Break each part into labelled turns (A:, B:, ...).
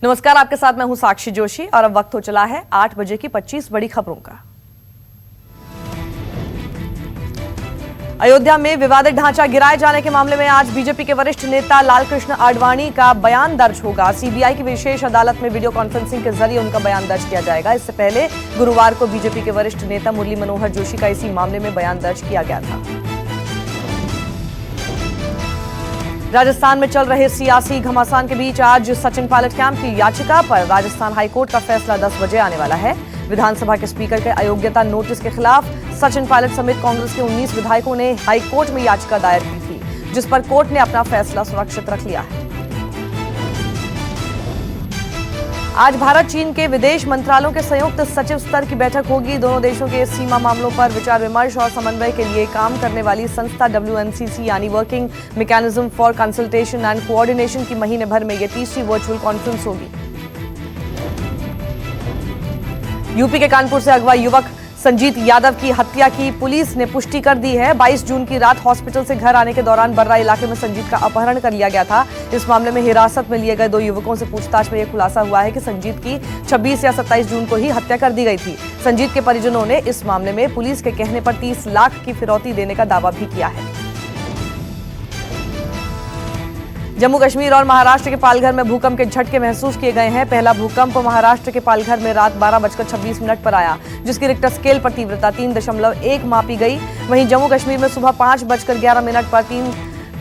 A: नमस्कार, आपके साथ मैं हूं साक्षी जोशी और अब वक्त हो चला है 8 बजे की 25 बड़ी खबरों का। अयोध्या में विवादित ढांचा गिराए जाने के मामले में आज बीजेपी के वरिष्ठ नेता लालकृष्ण आडवाणी का बयान दर्ज होगा। सीबीआई की विशेष अदालत में वीडियो कॉन्फ्रेंसिंग के जरिए उनका बयान दर्ज किया जाएगा। इससे पहले गुरुवार को बीजेपी के वरिष्ठ नेता मुरली मनोहर जोशी का इसी मामले में बयान दर्ज किया गया था। राजस्थान में चल रहे सियासी घमासान के बीच आज सचिन पायलट कैंप की याचिका पर राजस्थान हाईकोर्ट का फैसला 10 बजे आने वाला है। विधानसभा के स्पीकर के अयोग्यता नोटिस के खिलाफ सचिन पायलट समेत कांग्रेस के 19 विधायकों ने हाईकोर्ट में याचिका दायर की थी, जिस पर कोर्ट ने अपना फैसला सुरक्षित रख लिया है। आज भारत चीन के विदेश मंत्रालयों के संयुक्त सचिव स्तर की बैठक होगी। दोनों देशों के सीमा मामलों पर विचार विमर्श और समन्वय के लिए काम करने वाली संस्था WNCC यानी working mechanism for consultation and coordination की महीने भर में यह तीसरी वर्चुअल कॉन्फ्रेंस होगी। यूपी के कानपुर से अगवा युवक संजीत यादव की हत्या की पुलिस ने पुष्टि कर दी है। 22 जून की रात हॉस्पिटल से घर आने के दौरान बर्रा इलाके में संजीत का अपहरण कर लिया गया था। इस मामले में हिरासत में लिए गए 2 युवकों से पूछताछ में यह खुलासा हुआ है कि संजीत की 26 या 27 जून को ही हत्या कर दी गई थी। संजीत के परिजनों ने इस मामले में पुलिस के कहने पर 30 लाख की फिरौती देने का दावा भी किया है। जम्मू कश्मीर और महाराष्ट्र के पालघर में भूकंप के झटके महसूस किए गए हैं। पहला भूकंप महाराष्ट्र के पालघर में रात 12:26 पर आया, जिसकी रिक्टर स्केल पर तीव्रता 3.1 मापी गई। वहीं जम्मू कश्मीर में सुबह 5:11 पर 3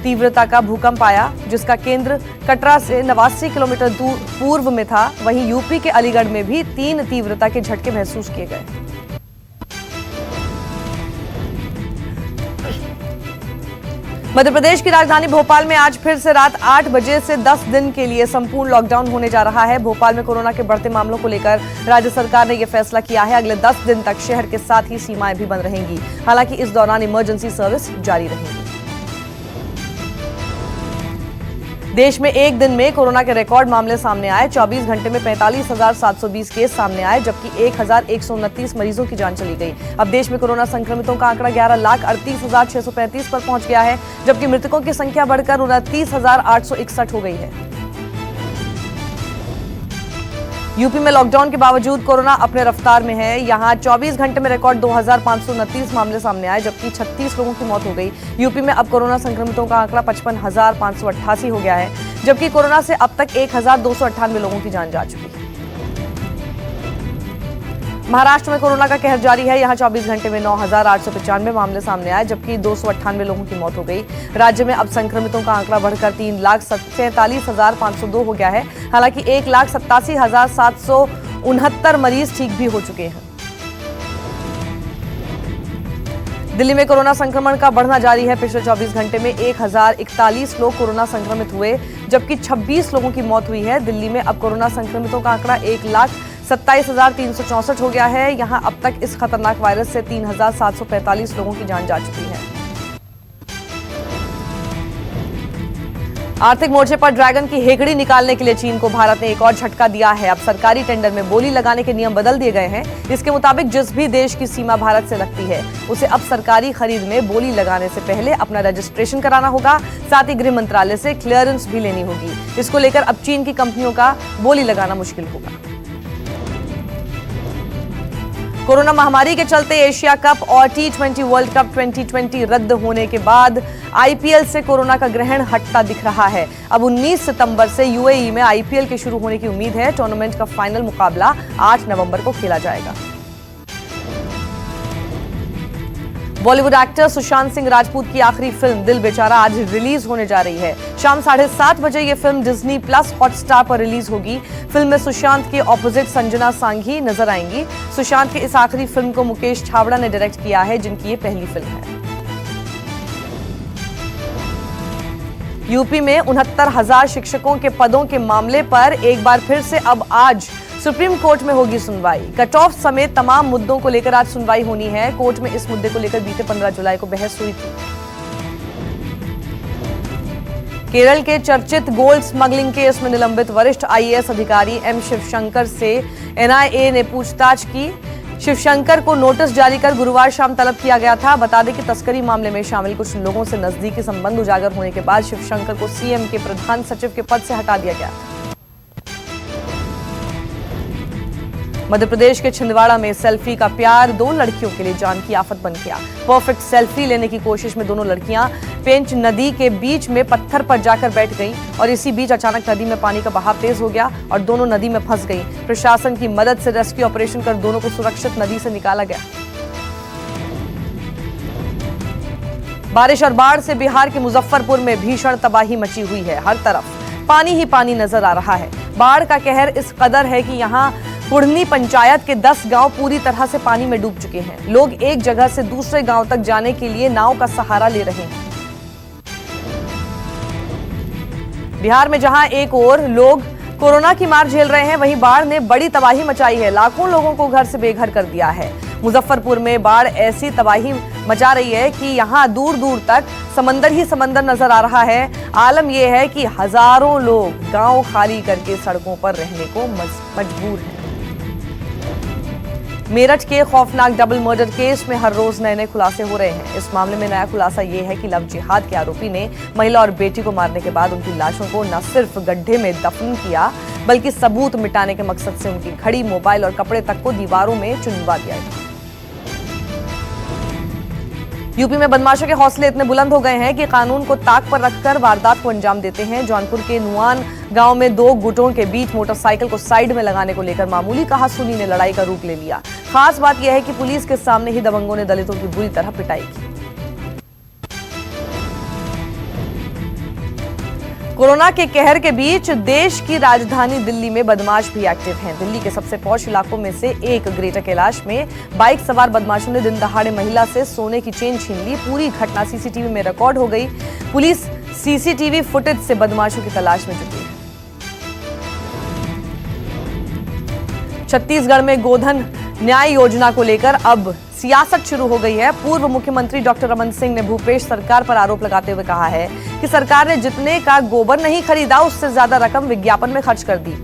A: तीव्रता का भूकंप आया, जिसका केंद्र कटरा से 89 किलोमीटर दूर पूर्व में था। वहीं यूपी के अलीगढ़ में भी 3 तीव्रता के झटके महसूस किए गए। मध्य प्रदेश की राजधानी भोपाल में आज फिर से रात 8 बजे से 10 दिन के लिए संपूर्ण लॉकडाउन होने जा रहा है। भोपाल में कोरोना के बढ़ते मामलों को लेकर राज्य सरकार ने यह फैसला किया है। अगले 10 दिन तक शहर के साथ ही सीमाएं भी बंद रहेंगी। हालांकि इस दौरान इमरजेंसी सर्विस जारी रहेगी। देश में एक दिन में कोरोना के रिकॉर्ड मामले सामने आए। 24 घंटे में 45,720 केस सामने आए, जबकि 1,129 मरीजों की जान चली गई। अब देश में कोरोना संक्रमितों का आंकड़ा 11,38,635 पर पहुंच गया है, जबकि मृतकों की संख्या बढ़कर 29,861 हो गई है। यूपी में लॉकडाउन के बावजूद कोरोना अपने रफ्तार में है। यहां 24 घंटे में रिकॉर्ड 2,529 मामले सामने आए, जबकि 36 लोगों की मौत हो गई। यूपी में अब कोरोना संक्रमितों का आंकड़ा 55,588 हो गया है, जबकि कोरोना से अब तक 1,298 लोगों की जान जा चुकी है। महाराष्ट्र में कोरोना का कहर जारी है। यहां 24 घंटे में 9,895 मामले सामने आए, जबकि 298 लोगों की मौत हो गई। राज्य में अब संक्रमितों का आंकड़ा बढ़कर 3,47,502 हो गया है। हालांकि 1,87,769 मरीज ठीक भी हो चुके हैं। दिल्ली में कोरोना संक्रमण का बढ़ना जारी है। पिछले 24 घंटे में 1,041 लोग कोरोना संक्रमित हुए, जबकि 26 लोगों की मौत हुई है। दिल्ली में अब कोरोना संक्रमितों का आंकड़ा 1,27,364 हो गया है। यहां अब तक इस खतरनाक वायरस से 3,745 लोगों की जान जा चुकी है। आर्थिक मोर्चे पर ड्रैगन की हेकड़ी निकालने के लिए चीन को भारत ने एक और झटका दिया है। अब सरकारी टेंडर में बोली लगाने के नियम बदल दिए गए हैं। इसके मुताबिक जिस भी देश की सीमा भारत से लगती है, उसे अब सरकारी खरीद में बोली लगाने से पहले अपना रजिस्ट्रेशन कराना होगा। साथ ही गृह मंत्रालय से क्लियरेंस भी लेनी होगी। इसको लेकर अब चीन की कंपनियों का बोली लगाना मुश्किल होगा। कोरोना महामारी के चलते एशिया कप और T20 वर्ल्ड कप 2020 रद्द होने के बाद IPL से कोरोना का ग्रहण हटता दिख रहा है। अब 19 सितंबर से UAE में IPL के शुरू होने की उम्मीद है। टूर्नामेंट का फाइनल मुकाबला 8 नवंबर को खेला जाएगा। बॉलीवुड एक्टर सुशांत सिंह राजपूत की आखिरी फिल्म दिल बेचारा आज रिलीज होने जा रही है। शाम 7:30 बजे ये फिल्म डिज्नी प्लस हॉटस्टार पर रिलीज होगी। फिल्म में सुशांत के ऑपोजिट संजना सांघी नजर आएंगी। सुशांत की इस आखिरी फिल्म को मुकेश छाबड़ा ने डायरेक्ट किया है, जिनकी ये पहली फिल्म है। यूपी में 69,000 शिक्षकों के पदों के मामले पर एक बार फिर से अब आज सुप्रीम कोर्ट में होगी सुनवाई। कट ऑफ समेत तमाम मुद्दों को लेकर आज सुनवाई होनी है। कोर्ट में इस मुद्दे को लेकर बीते 15 जुलाई को बहस हुई थी। केरल के चर्चित गोल्ड स्मगलिंग केस में निलंबित वरिष्ठ IAS अधिकारी M शिवशंकर से NIA ने पूछताछ की। शिवशंकर को नोटिस जारी कर गुरुवार शाम तलब किया गया था। बता दें कि तस्करी मामले में शामिल कुछ लोगों से नजदीकी संबंध उजागर होने के बाद शिवशंकर को CM के प्रधान सचिव के पद से हटा दिया गया। मध्य प्रदेश के छिंदवाड़ा में सेल्फी का प्यार 2 लड़कियों के लिए जान की आफत बन गया। परफेक्ट सेल्फी लेने की कोशिश में दोनों लड़कियां पेंच नदी के बीच में पत्थर पर जाकर बैठ गईं और इसी बीच अचानक नदी में पानी का बहाव तेज हो गया और दोनों नदी में फंस गईं। प्रशासन की मदद से रेस्क्यू ऑपरेशन कर दोनों को सुरक्षित नदी से निकाला गया। बारिश और बाढ़ से बिहार के मुजफ्फरपुर में भीषण तबाही मची हुई है। हर तरफ पानी ही पानी नजर आ रहा है। बाढ़ का कहर इस कदर है कि यहाँ कुढ़नी पंचायत के 10 गांव पूरी तरह से पानी में डूब चुके हैं। लोग एक जगह से दूसरे गांव तक जाने के लिए नाव का सहारा ले रहे हैं। बिहार में जहां एक ओर लोग कोरोना की मार झेल रहे हैं, वहीं बाढ़ ने बड़ी तबाही मचाई है। लाखों लोगों को घर से बेघर कर दिया है। मुजफ्फरपुर में बाढ़ ऐसी तबाही मचा रही है कि यहां दूर दूर तक समंदर ही समंदर नजर आ रहा है। आलम यह है कि हजारों लोग गांव खाली करके सड़कों पर रहने को मजबूर हैं। मेरठ के खौफनाक डबल मर्डर केस में हर रोज नए नए खुलासे हो रहे हैं। इस मामले में नया खुलासा यह है कि लव जिहाद के आरोपी ने महिला और बेटी को मारने के बाद उनकी लाशों को न सिर्फ गड्ढे में दफन किया, बल्कि सबूत मिटाने के मकसद से उनकी घड़ी, मोबाइल और कपड़े तक को दीवारों में चुनवा दिया। यूपी में बदमाशों के हौसले इतने बुलंद हो गए हैं कि कानून को ताक पर रखकर वारदात को अंजाम देते हैं। जौनपुर के नुआन गांव में 2 गुटों के बीच मोटरसाइकिल को साइड में लगाने को लेकर मामूली कहासुनी ने लड़ाई का रूप ले लिया। खास बात यह है कि पुलिस के सामने ही दबंगों ने दलितों की बुरी तरह पिटाई की। कोरोना के कहर के बीच देश की राजधानी दिल्ली में बदमाश भी एक्टिव हैं। दिल्ली के सबसे पॉश इलाकों में से एक ग्रेटर कैलाश में बाइक सवार बदमाशों ने दिन दहाड़े महिला से सोने की चेन छीन ली। पूरी घटना सीसीटीवी में रिकॉर्ड हो गई। पुलिस सीसीटीवी फुटेज से बदमाशों की तलाश में जुटी है। छत्तीसगढ़ में गोधन न्याय योजना को लेकर अब सियासत शुरू हो गई है। पूर्व मुख्यमंत्री डॉक्टर रमन सिंह ने भूपेश सरकार पर आरोप लगाते हुए कहा है कि सरकार ने जितने का गोबर नहीं खरीदा, उससे ज्यादा रकम विज्ञापन में खर्च कर दी।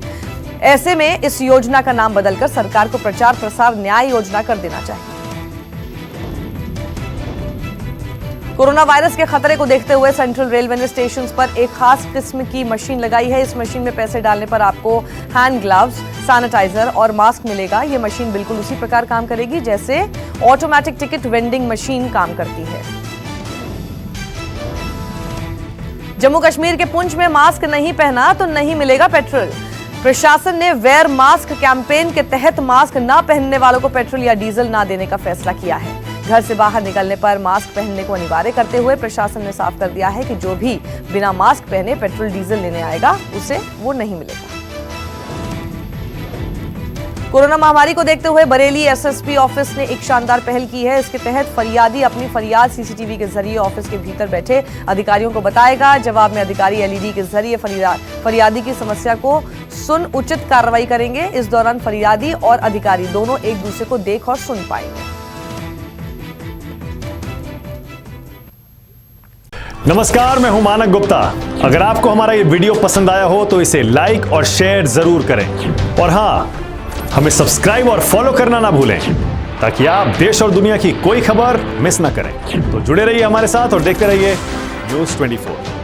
A: ऐसे में इस योजना का नाम बदलकर सरकार को प्रचार प्रसार न्याय योजना कर देना चाहिए। कोरोना वायरस के खतरे को देखते हुए सेंट्रल रेलवे ने स्टेशन पर एक खास किस्म की मशीन लगाई है। इस मशीन में पैसे डालने पर आपको हैंड ग्लव्स, सैनिटाइजर और मास्क मिलेगा। यह मशीन बिल्कुल उसी प्रकार काम करेगी जैसे ऑटोमेटिक टिकट वेंडिंग मशीन काम करती है। जम्मू कश्मीर के पुंछ में मास्क नहीं पहना तो नहीं मिलेगा पेट्रोल। प्रशासन ने वेयर मास्क कैंपेन के तहत मास्क न पहनने वालों को पेट्रोल या डीजल न देने का फैसला किया है। घर से बाहर निकलने पर मास्क पहनने को अनिवार्य करते हुए प्रशासन ने साफ कर दिया है कि जो भी बिना मास्क पहने पेट्रोल डीजल लेने आएगा उसे वो नहीं मिलेगा। कोरोना महामारी को देखते हुए बरेली एसएसपी ऑफिस ने एक शानदार पहल की है। इसके तहत फरियादी अपनी फरियाद सीसीटीवी के जरिए ऑफिस के भीतर बैठे अधिकारियों को बताएगा। जवाब में अधिकारी एलईडी के जरिए फरियादी की समस्या को सुन उचित कार्रवाई करेंगे। इस दौरान फरियादी और अधिकारी दोनों एक दूसरे को देख और सुन पाएंगे।
B: नमस्कार, मैं हूं मानक गुप्ता। अगर आपको हमारा ये वीडियो पसंद आया हो तो इसे लाइक और शेयर जरूर करें और हाँ, हमें सब्सक्राइब और फॉलो करना ना भूलें ताकि आप देश और दुनिया की कोई खबर मिस ना करें। तो जुड़े रहिए हमारे साथ और देखते रहिए न्यूज़ 24।